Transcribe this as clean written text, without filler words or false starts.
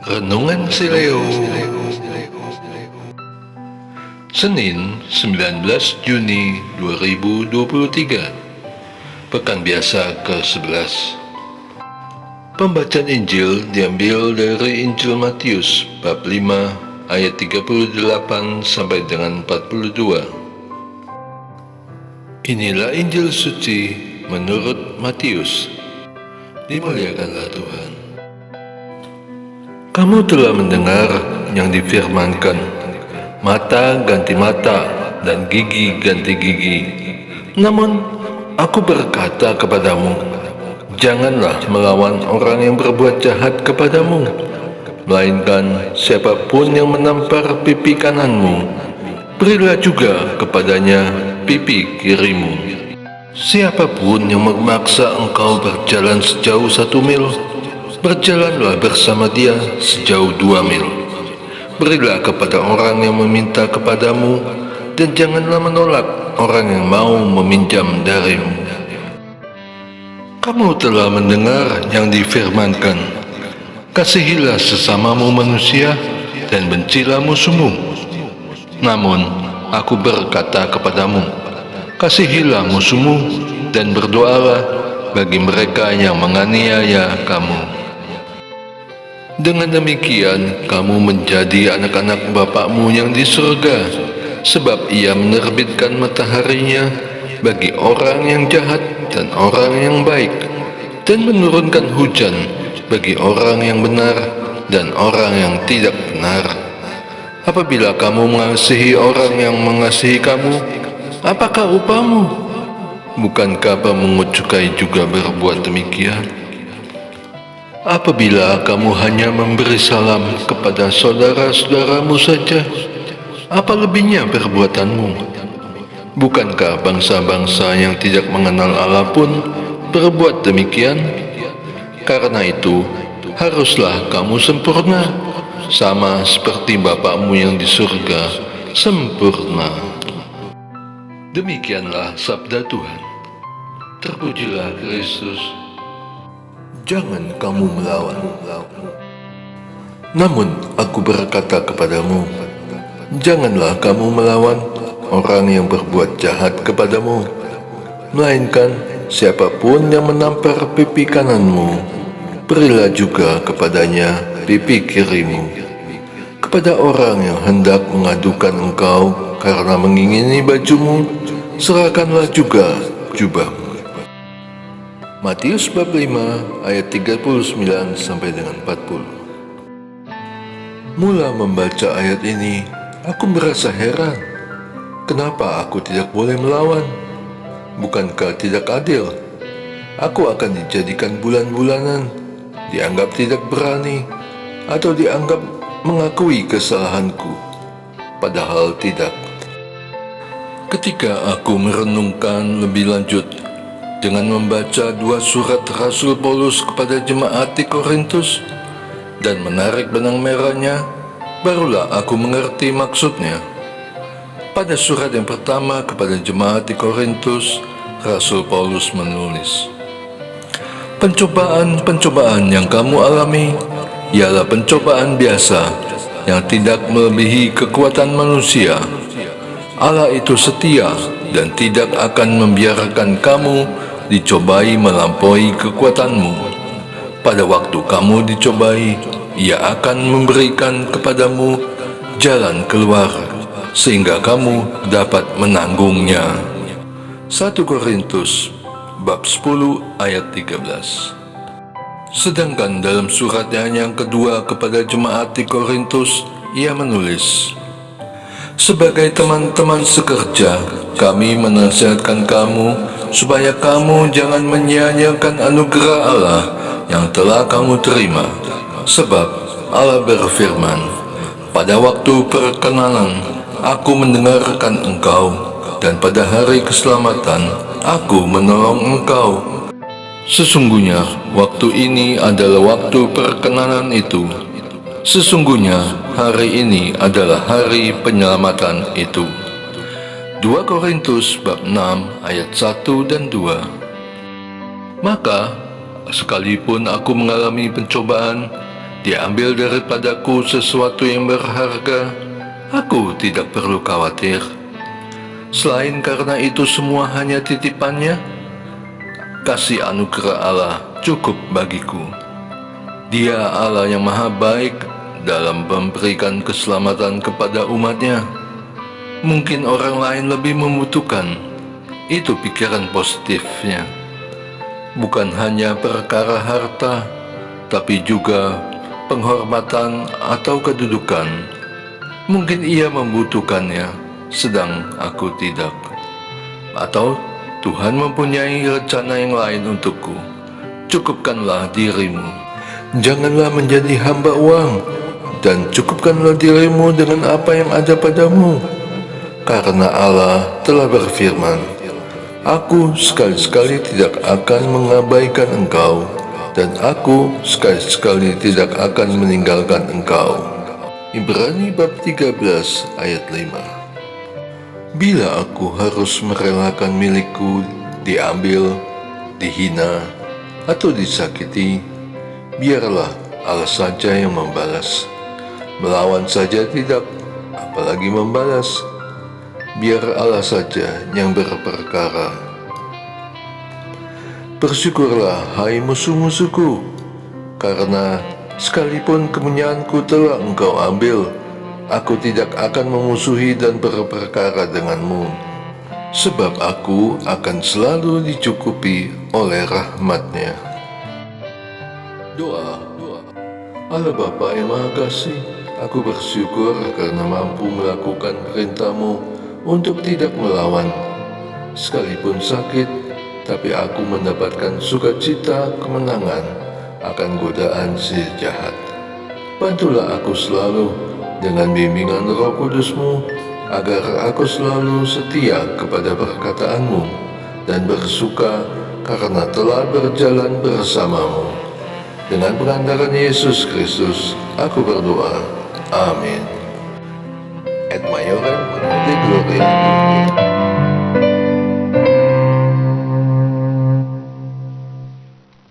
Renungan Sileo Senin 19 Juni 2023 Pekan Biasa ke-11. Pembacaan Injil diambil dari Injil Matius bab 5 ayat 38 sampai dengan 42. Inilah Injil suci menurut Matius. Dimuliakanlah Tuhan. Kamu telah mendengar yang difirmankan, mata ganti mata dan gigi ganti gigi. Namun, aku berkata kepadamu, janganlah melawan orang yang berbuat jahat kepadamu, melainkan siapapun yang menampar pipi kananmu, berilah juga kepadanya pipi kirimu. Siapapun yang memaksa engkau berjalan sejauh 1 mil, berjalanlah bersama dia sejauh 2 mil. Berilah kepada orang yang meminta kepadamu, dan janganlah menolak orang yang mau meminjam darimu. Kamu telah mendengar yang difirmankan, kasihilah sesamamu manusia dan bencilah musuhmu. Namun, aku berkata kepadamu, kasihilah musuhmu dan berdoalah bagi mereka yang menganiaya kamu. Dengan demikian, kamu menjadi anak-anak Bapakmu yang di surga, sebab Ia menerbitkan mataharinya bagi orang yang jahat dan orang yang baik, dan menurunkan hujan bagi orang yang benar dan orang yang tidak benar. Apabila kamu mengasihi orang yang mengasihi kamu, apakah upahmu? Bukankah pemungut cukai juga berbuat demikian? Apabila kamu hanya memberi salam kepada saudara-saudaramu saja, apa lebihnya perbuatanmu? Bukankah bangsa-bangsa yang tidak mengenal Allah pun berbuat demikian? Karena itu, haruslah kamu sempurna, sama seperti Bapakmu yang di surga sempurna. Demikianlah sabda Tuhan. Terpujilah Kristus. Jangan kamu melawan. Namun aku berkata kepadamu, janganlah kamu melawan orang yang berbuat jahat kepadamu, melainkan siapapun yang menampar pipi kananmu, berilah juga kepadanya pipi kirimu. Kepada orang yang hendak mengadukan engkau karena mengingini bajumu, serahkanlah juga jubahmu. Matius bab 5 ayat 39 sampai dengan 40. Mula membaca ayat ini, aku merasa heran. Kenapa aku tidak boleh melawan? Bukankah tidak adil? Aku akan dijadikan bulan-bulanan, dianggap tidak berani, atau dianggap mengakui kesalahanku. Padahal tidak. Ketika aku merenungkan lebih lanjut dengan membaca 2 surat Rasul Paulus kepada jemaat di Korintus dan menarik benang merahnya, barulah aku mengerti maksudnya. Pada surat yang pertama kepada jemaat di Korintus, Rasul Paulus menulis, pencobaan-pencobaan yang kamu alami ialah pencobaan biasa yang tidak melebihi kekuatan manusia. Allah itu setia dan tidak akan membiarkan kamu dicobai melampaui kekuatanmu. Pada waktu kamu dicobai, Ia akan memberikan kepadamu jalan keluar, sehingga kamu dapat menanggungnya. 1 Korintus bab 10 ayat 13. Sedangkan dalam suratnya yang kedua kepada jemaat di Korintus, ia menulis, sebagai teman-teman sekerja, kami menasihatkan kamu supaya kamu jangan menyia-nyiakan anugerah Allah yang telah kamu terima. Sebab Allah berfirman, pada waktu perkenanan aku mendengarkan engkau, dan pada hari keselamatan aku menolong engkau. Sesungguhnya waktu ini adalah waktu perkenanan itu. Sesungguhnya hari ini adalah hari penyelamatan itu. 2 Korintus bab 6 ayat 1 dan 2. Maka, sekalipun aku mengalami pencobaan, diambil daripadaku sesuatu yang berharga, aku tidak perlu khawatir. Selain karena itu semua hanya titipannya, kasih anugerah Allah cukup bagiku. Dia Allah yang maha baik dalam memberikan keselamatan kepada umatnya. Mungkin orang lain lebih membutuhkan, itu pikiran positifnya. Bukan hanya perkara harta, tapi juga penghormatan atau kedudukan. Mungkin ia membutuhkannya, sedang aku tidak. Atau Tuhan mempunyai rencana yang lain untukku. Cukupkanlah dirimu. Janganlah menjadi hamba uang, dan cukupkanlah dirimu dengan apa yang ada padamu. Karena Allah telah berfirman, Aku sekali-sekali tidak akan mengabaikan engkau, dan aku sekali-sekali tidak akan meninggalkan engkau. Ibrani bab 13 ayat 5. Bila aku harus merelakan milikku diambil, dihina, atau disakiti, biarlah Allah saja yang membalas. Melawan saja tidak, apalagi membalas. Biar Allah saja yang berperkara. Bersyukurlah, hai musuh-musuhku, karena sekalipun kemenyanganku telah engkau ambil, aku tidak akan memusuhi dan berperkara denganmu, sebab aku akan selalu dicukupi oleh rahmat-Nya. Doa. Allah Bapa yang Maha Kasih, aku bersyukur karena mampu melakukan perintah-Mu untuk tidak melawan. Sekalipun sakit, tapi aku mendapatkan sukacita kemenangan akan godaan si jahat. Bantulah aku selalu dengan bimbingan Roh Kudus-Mu, agar aku selalu setia kepada perkataan-Mu dan bersuka karena telah berjalan bersama-Mu. Dengan pengantaran Yesus Kristus, aku berdoa. Amin. Et Mayorem de Gloria.